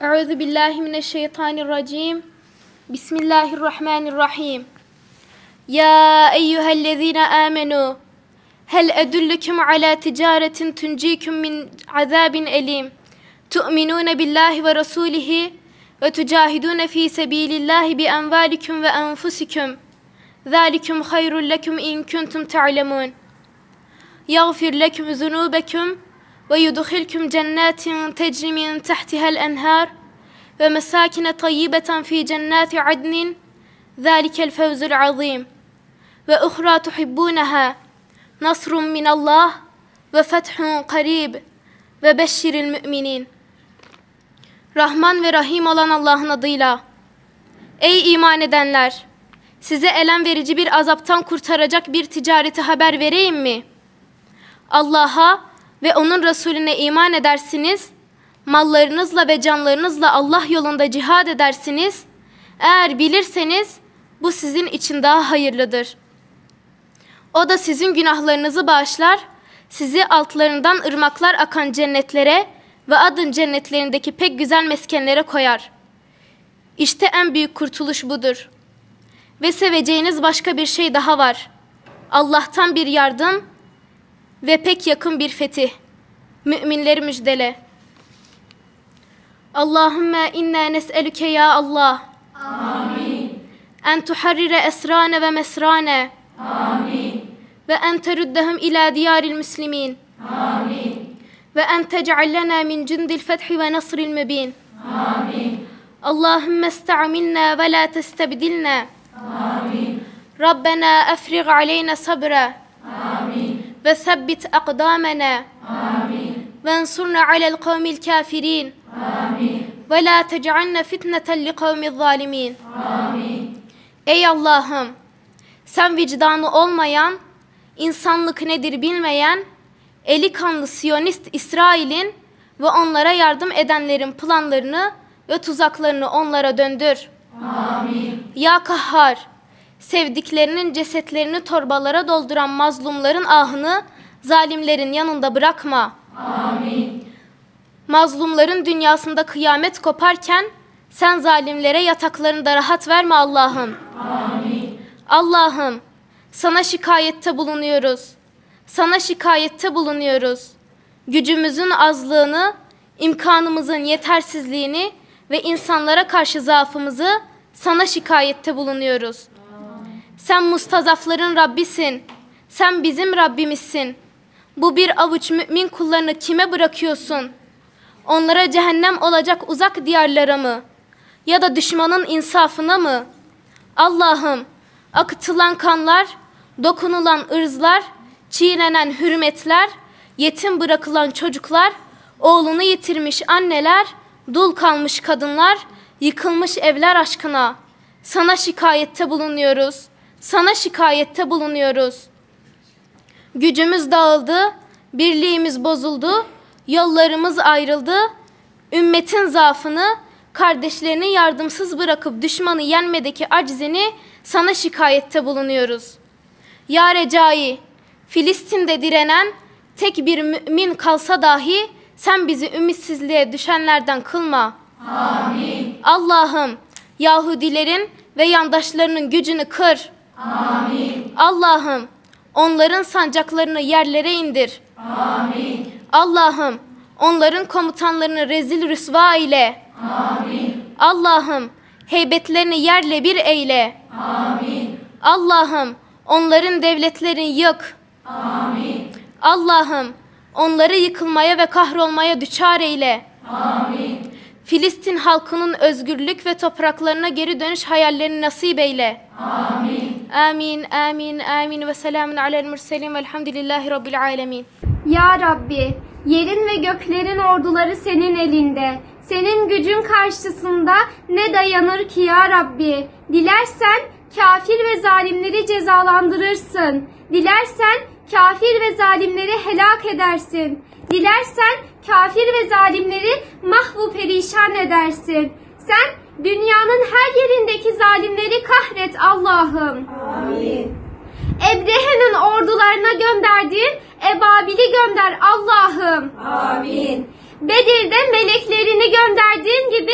Euzu billahi mineşşeytanirracim. Bismillahirrahmanirrahim. Ya eyyühellezine amenu. Hel edullukum ala ticaretin tuncikum min azabin elim. Tu'minune billahi ve rasulihi ve tucahidune fi sebilillahi bi envalikum ve enfusikum. Zalikum hayrul lekum in kuntum ta'lemun. Yaghfir lekum zunubekum ve yudkhilkum cennetin tecri min tahtiha'l enhar ve mesakine tayyibeten fi cennati adnin. Zalikel fevzul azim. Ve uhra tuhibbunaha nasrun minallah ve fethun qarib ve beşşiril müminin. Rahman ve Rahim olan Allah'ın adıyla. Ey iman edenler! Size elem verici bir azaptan kurtaracak bir ticareti haber vereyim mi? Allah'a ve onun Resulüne iman edersiniz, mallarınızla ve canlarınızla Allah yolunda cihad edersiniz. Eğer bilirseniz bu sizin için daha hayırlıdır. O da sizin günahlarınızı bağışlar, sizi altlarından ırmaklar akan cennetlere ve adın cennetlerindeki pek güzel meskenlere koyar. İşte en büyük kurtuluş budur. Ve seveceğiniz başka bir şey daha var. Allah'tan bir yardım ve pek yakın bir fetih. Müminleri müjdele. Allahümme inna nes'elüke ya Allah. Amin. En tuharrire esrane ve mesrane. Amin. Ve en teruddehum ila diyaril müslimin. Amin. Ve en tec'allena min cundil fethi ve nasril mübin. Amin. Allahümme esta'milna ve la testebdilna. Amin. Rabbena efrig aleyna sabra. Amin. Ve sebbit akdamena. Amin. Ve ensurna alel kavmil kafirin. Amin. Ve la tec'alna fitneten li kavmil zalimin. Amin. Ey Allah'ım! Sen vicdanı olmayan, insanlık nedir bilmeyen, eli kanlı Siyonist İsrail'in ve onlara yardım edenlerin planlarını ve tuzaklarını onlara döndür. Amin. Ya Kahhar! Sevdiklerinin cesetlerini torbalara dolduran mazlumların ahını zalimlerin yanında bırakma. Amin. Mazlumların dünyasında kıyamet koparken sen zalimlere yataklarında rahat verme Allah'ım. Amin. Allah'ım, sana şikayette bulunuyoruz. Sana şikayette bulunuyoruz. Gücümüzün azlığını, imkanımızın yetersizliğini ve insanlara karşı zaafımızı sana şikayette bulunuyoruz. Sen mustazafların Rabbisin. Sen bizim Rabbimizsin. Bu bir avuç mümin kullarını kime bırakıyorsun? Onlara cehennem olacak uzak diyarlara mı? Ya da düşmanın insafına mı? Allah'ım, akıtılan kanlar, dokunulan ırzlar, çiğnenen hürmetler, yetim bırakılan çocuklar, oğlunu yitirmiş anneler, dul kalmış kadınlar, yıkılmış evler aşkına sana şikayette bulunuyoruz. Sana şikayette bulunuyoruz. Gücümüz dağıldı, birliğimiz bozuldu, yollarımız ayrıldı. Ümmetin zaafını, kardeşlerini yardımsız bırakıp düşmanı yenmedeki aczini sana şikayette bulunuyoruz. Ya Recai, Filistin'de direnen tek bir mümin kalsa dahi sen bizi ümitsizliğe düşenlerden kılma. Amin. Allah'ım, Yahudilerin ve yandaşlarının gücünü kır. Amin. Allah'ım, onların sancaklarını yerlere indir. Amin. Allah'ım, onların komutanlarını rezil rüsva eyle. Amin. Allah'ım, heybetlerini yerle bir eyle. Amin. Allah'ım, onların devletlerini yık. Amin. Allah'ım, onları yıkılmaya ve kahrolmaya düçar eyle. Amin. Filistin halkının özgürlük ve topraklarına geri dönüş hayallerini nasip eyle. Amin. Amin, amin, amin ve selamun alel murselin velhamdülillahi rabbil alemin. Ya Rabbi, yerin ve göklerin orduları senin elinde. Senin gücün karşısında ne dayanır ki ya Rabbi? Dilersen kafir ve zalimleri cezalandırırsın. Dilersen kafir ve zalimleri helak edersin. Dilersen kafir ve zalimleri mahvu perişan edersin. Sen dünyanın her yerindeki zalimleri kahret Allah'ım. Amin. Ebrehe'nin ordularına gönderdiğin Ebabil'i gönder Allah'ım. Amin. Bedir'de meleklerini gönderdiğin gibi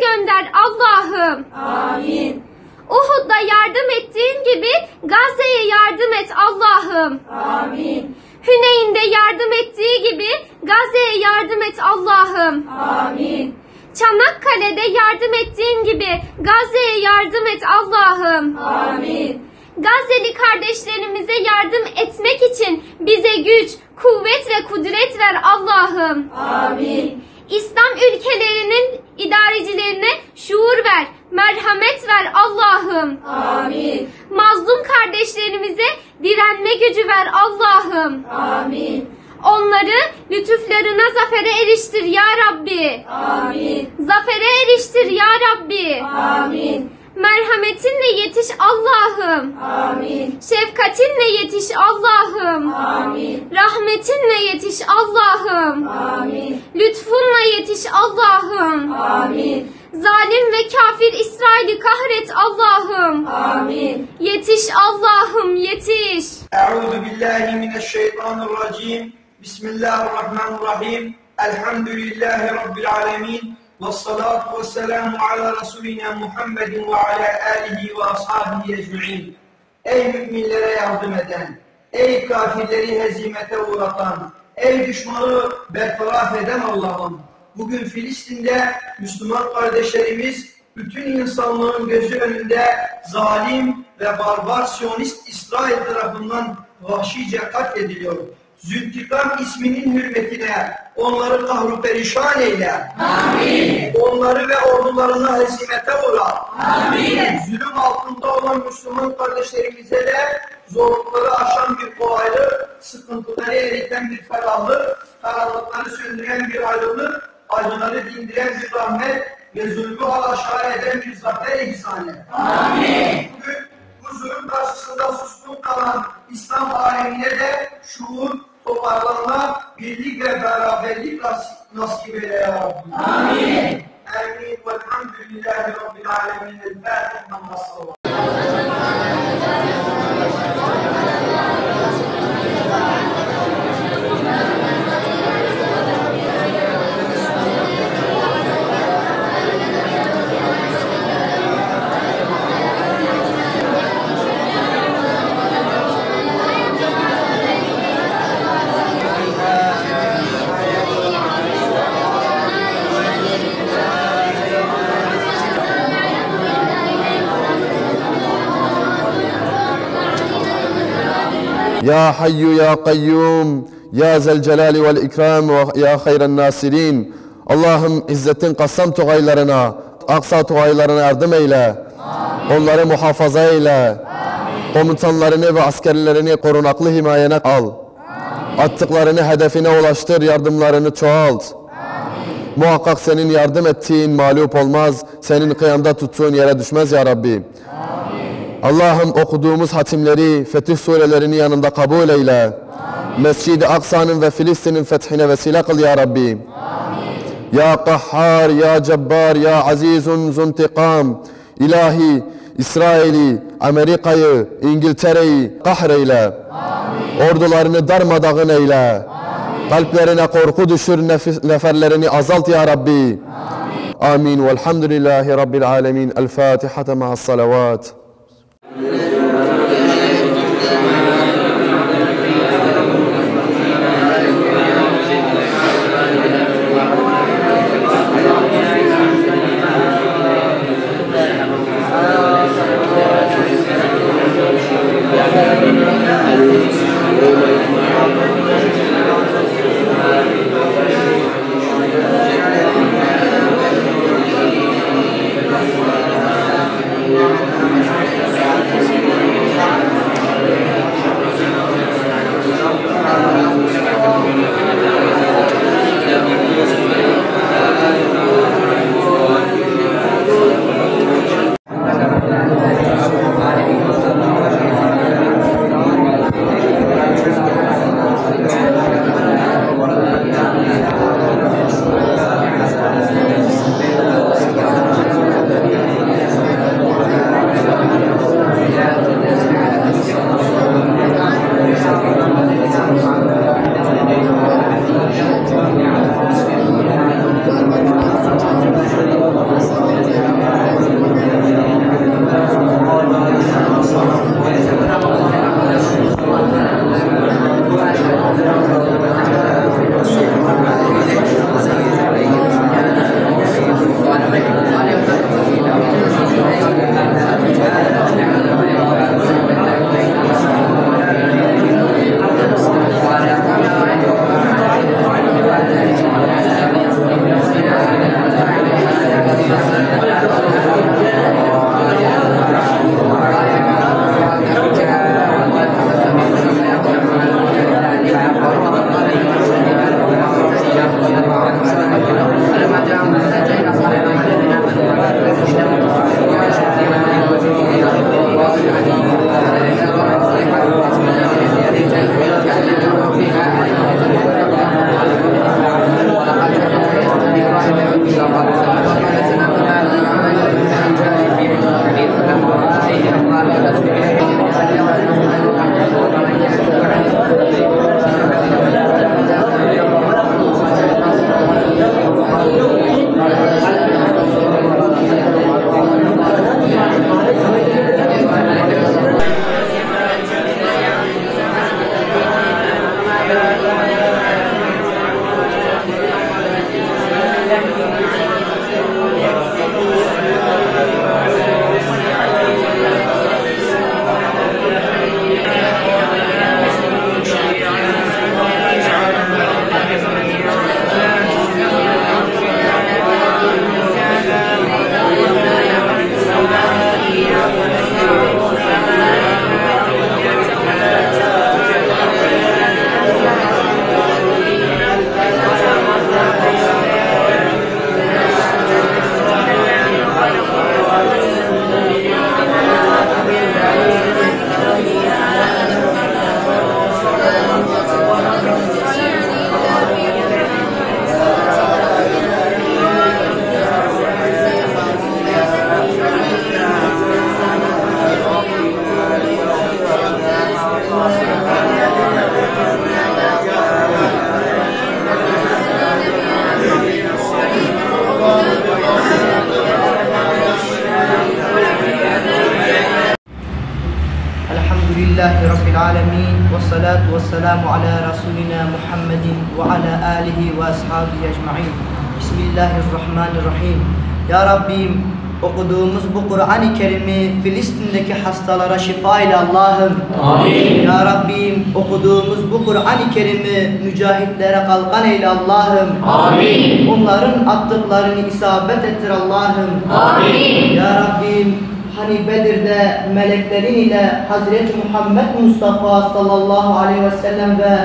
gönder Allah'ım. Amin. Uhud'da yardım ettiğin gibi Gazze'ye yardım et Allah'ım. Amin. Hüneyn'de yardım ettiği gibi Gazze'ye yardım et Allah'ım. Amin. Çanakkale'de yardım ettiğin gibi Gazze'ye yardım et Allah'ım. Amin. Gazze'li kardeşlerimize yardım etmek için bize güç, kuvvet ve kudret ver Allah'ım. Amin. İslam ülkelerinin idarecilerine şuur ver, merhamet ver Allah'ım. Amin. Mazlum kardeşlerimize direnme gücü ver Allah'ım. Amin. Onları lütuflarına zafere eriştir ya Rabbi. Amin. Zafere eriştir ya Rabbi. Amin. Merhametinle yetiş Allah'ım. Amin. Şefkatinle yetiş Allah'ım. Amin. Rahmetinle yetiş Allah'ım. Amin. Lütfunla yetiş Allah'ım. Amin. Zalim ve kafir İsrail'i kahret Allah'ım. Amin. Yetiş Allah'ım yetiş. Euzu billahi mineşşeytanirracim. Bismillahirrahmanirrahim. Elhamdülillahi rabbil alamin. Vessalatu vesselamu ala Resulina Muhammedin ve ala alihi ve ashabihi ecmaîn. Ey müminlere yardım eden, ey kafirleri hezimete uğratan, ey düşmanı bertaraf eden Allah'ım. Bugün Filistin'de Müslüman kardeşlerimiz bütün insanlığın gözü önünde zalim ve barbar Siyonist İsrail tarafından vahşice katlediliyor. Zülfikar isminin hürmetine onları kahru perişan eyle. Amin. Onları ve ordularına hezimete uğra. Amin. Zulüm altında olan Müslüman kardeşlerimize de zorlukları aşan bir kolaylık, sıkıntıları eriten bir ferahlık, karanlıkları söndüren bir aydınlık, acıları dindiren bir rahmet ve zulmü alaşağı eden bir zafer ihsan et. Amin. Bugün bu zulüm karşısında suskun kalan İslam alemine de şuur, toparlanma, birlik ve beraberlik nasip eyle ya Rabbi. Amin. Amin. Velhamdülillahi Rabbil alemin. El-Fatiha. يا حي يا قيوم يا ذا الجلال والإكرام ويا خير الناصرين. Allah'ım izzetin Kassam tugaylarına, Aksa tugaylarına yardım eyle. Onları muhafaza eyle. Komutanlarını ve askerlerini korunaklı himayene al. Attıklarını hedefine ulaştır, yardımlarını çoğalt. Muhakkak senin yardım ettiğin mağlup olmaz, senin kıyamda tuttuğun yere düşmez ya Rabbi. Allah'ım okuduğumuz hatimleri, fetih surelerini yanında kabul eyle. Mescid-i Aksa'nın ve Filistin'in fethine vesile kıl ya Rabbi. Ya Kahhar, Ya Cebbar, Ya Azizun Zuntikam. İlahi, İsrail'i, Amerika'yı, İngiltere'yi kahreyle. Ordularını darmadağın eyle. Kalplerine korku düşür, neferlerini azalt ya Rabbi. Amin. Velhamdülillahi Rabbil alemin. El-Fatiha ma'as salavat. Amin. والصلاة والسلام على رسولنا محمد وعلى آله وأصحابه أجمعين. بسم الله الرحمن الرحيم. Ya Rabbim, okuduğumuz bu Kur'an-ı Kerim'i Filistin'deki hastalara şifa ile Allah'ım. Amin. Ya Rabbim, okuduğumuz bu Kur'an-ı Kerim'i mücahitlere kalkan eyle Allah'ım. Amin. Onların attıklarını isabet ettir Allah'ım. Amin. Ya Rabbim, hani Bedir'de meleklerin ile Hazreti Muhammed Mustafa sallallahu aleyhi ve sellem ve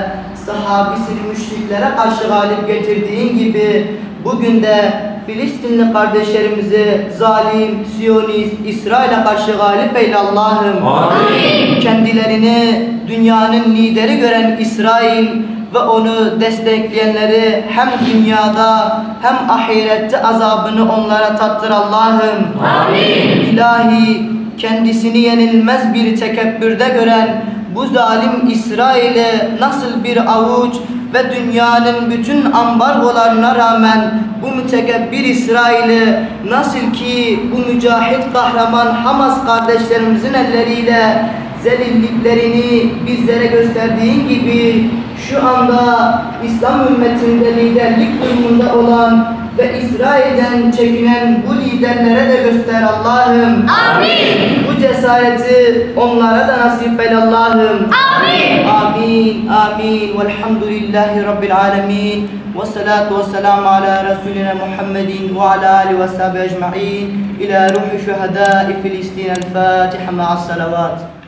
sahabisi müşriklere karşı galip getirdiğin gibi bugün de Filistinli kardeşlerimizi zalim, Siyonist, İsrail'e karşı galip eyle Allah'ım. Amin. Kendilerini dünyanın lideri gören İsrail ve onu destekleyenleri hem dünyada hem ahirette azabını onlara tattır Allah'ım. Amin. İlahi, kendisini yenilmez bir tekebbürde gören bu zalim İsrail'e nasıl bir avuç ve dünyanın bütün ambargolarına rağmen bu mütekebbir İsrail'i nasıl ki bu mücahit kahraman Hamas kardeşlerimizin elleriyle zelilliklerini bizlere gösterdiğin gibi şu anda İslam ümmetinde liderlik durumunda olan ve İsrail'den çekinen bu liderlere de göster Allah'ım. Amin. Bu cesareti onlara da nasip eyle Allah'ım. Amin. Amin. Amin. Velhamdülillahi Rabbil alemin. Ve salatu ve selamu ala Resulina Muhammedin ve ala alihi ve sahbihi ecma'in. İlâ ruhi şuhedâi Filistin. El Fatiha ma'as salavat.